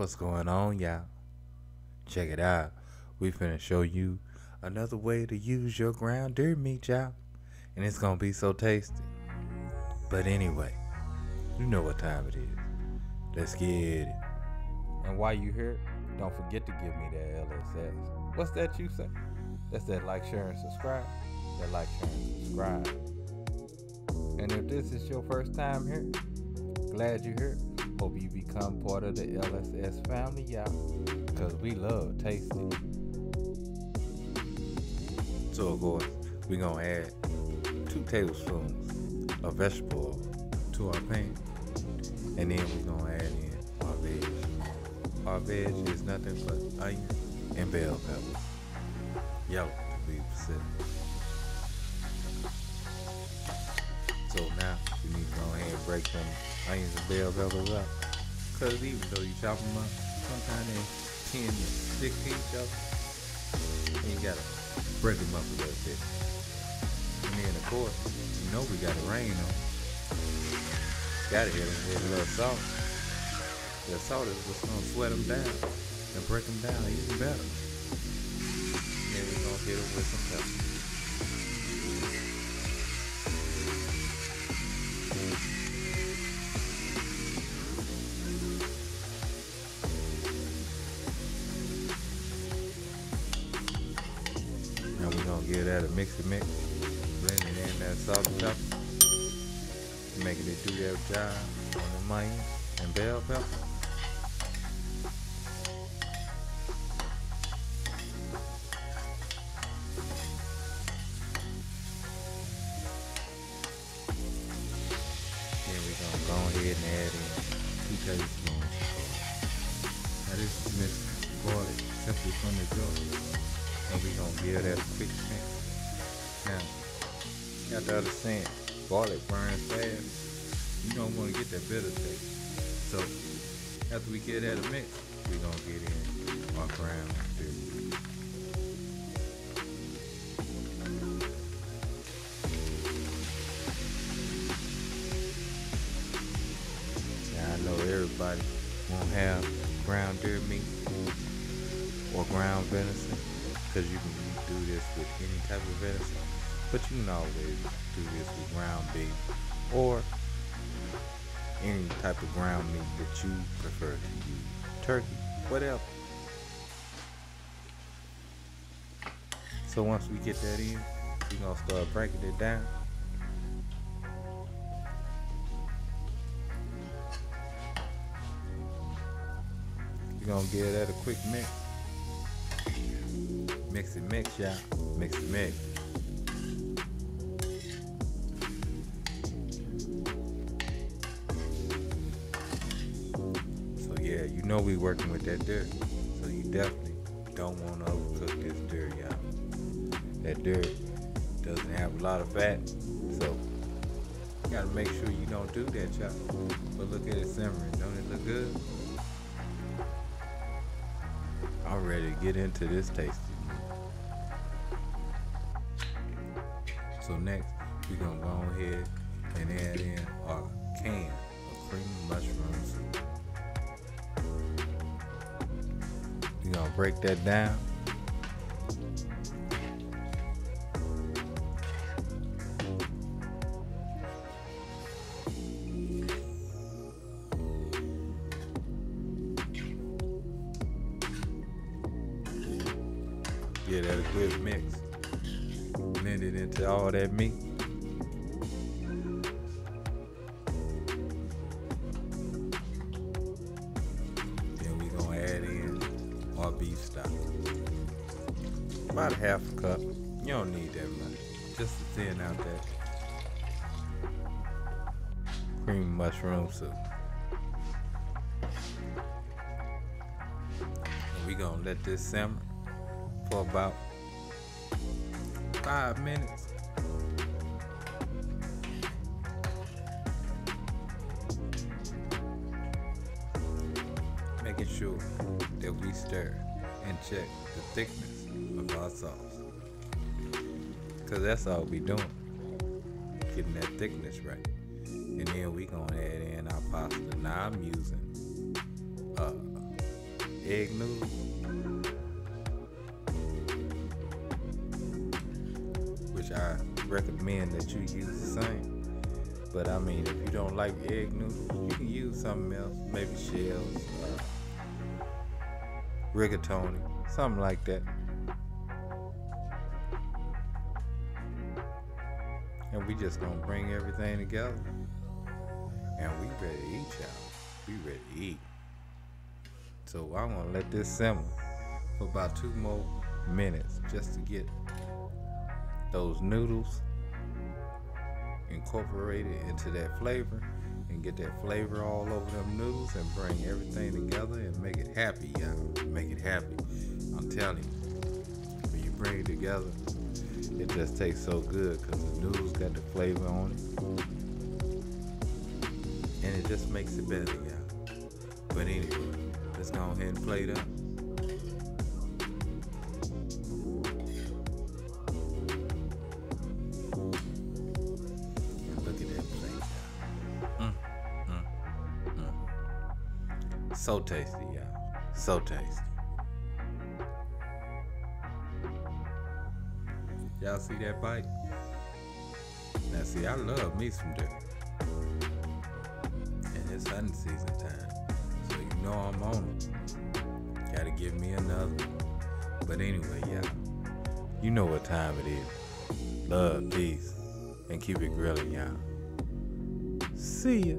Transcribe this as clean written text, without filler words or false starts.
What's going on, y'all? Check it out. We finna show you another way to use your ground deer meat, y'all. And it's gonna be so tasty. But anyway, you know what time it is. Let's get it. And while you here, don't forget to give me that LSS. What's that you say? That's that like, share, and subscribe. That like, share, and subscribe. And if this is your first time here, glad you're here. Hope you become part of the LSS family, y'all. Because we love tasting. So, of course, we're going to add 2 tablespoons of vegetable oil to our pan. And then we're going to add in our veg. Our veg is nothing but onion and bell pepper. Yellow, to be specific. So now you need to go ahead and break them onions and bell peppers up. Because even though you chop them up, sometimes they 10 to 16 chop. And you gotta break them up a little bit. And then of course, you know we got a rain on. Gotta hit them with a little salt. The salt is what's gonna sweat them down and break them down even better. And then we're gonna hit them with some pepper. Now we're gonna give that a mix, blending in that salt and pepper, making it do that job on the onions and bell pepper. Then we're gonna go ahead and add in 2 tablespoons of garlic. Now this is mixed garlic simply from the jar. And we're going to give that a quick mix. Now, you have to understand, garlic burns fast. You don't want to get that bitter taste. So, after we get that a mix, we're going to get in our ground deer meat. Now, I know everybody won't have ground deer meat or ground venison, because you can do this with any type of venison, but you can always do this with ground beef or any type of ground meat that you prefer to use. Turkey, whatever. So once we get that in, we're going to start breaking it down. We're going to give that a quick mix. Mix, y'all. Mix. So yeah, you know we working with that deer. So you definitely don't want to overcook this deer, y'all. That deer doesn't have a lot of fat. So you gotta make sure you don't do that, y'all. But look at it simmering. Don't it look good? I'm ready to get into this tasty. So next, we're gonna go ahead and add in our can of creamy mushroom soup. We're gonna break that down. Get that a good mix. Blend it into all that meat. Then we're gonna add in our beef stock. About a half a cup. You don't need that much. Just to thin out that creamy mushroom soup. And we're gonna let this simmer for about 5 minutes. Making sure that we stir and check the thickness of our sauce. Because that's all we doing. Getting that thickness right. And then we gonna add in our pasta. Now I'm using egg noodles, which I recommend that you use the same. But I mean, if you don't like egg noodles, you can use something else, maybe shells, rigatoni, something like that. And we just gonna bring everything together, and we ready to eat, y'all. We ready to eat. So I'm gonna let this simmer for about 2 more minutes just to get those noodles incorporated into that flavor and get that flavor all over them noodles and bring everything together and make it happy, y'all. Make it happy. I'm telling you, when you bring it together, it just tastes so good because the noodles got the flavor on it. And it just makes it better, y'all. But anyway, let's go ahead and plate up. And look at that plate, y'all. So tasty, y'all. So tasty. Y'all see that bite? Now see, I love me some dip. And it's hunting season time, so you know I'm on it. Gotta give me another one. But anyway, y'all, you know what time it is. Love, peace, and keep it grilling, y'all. See ya.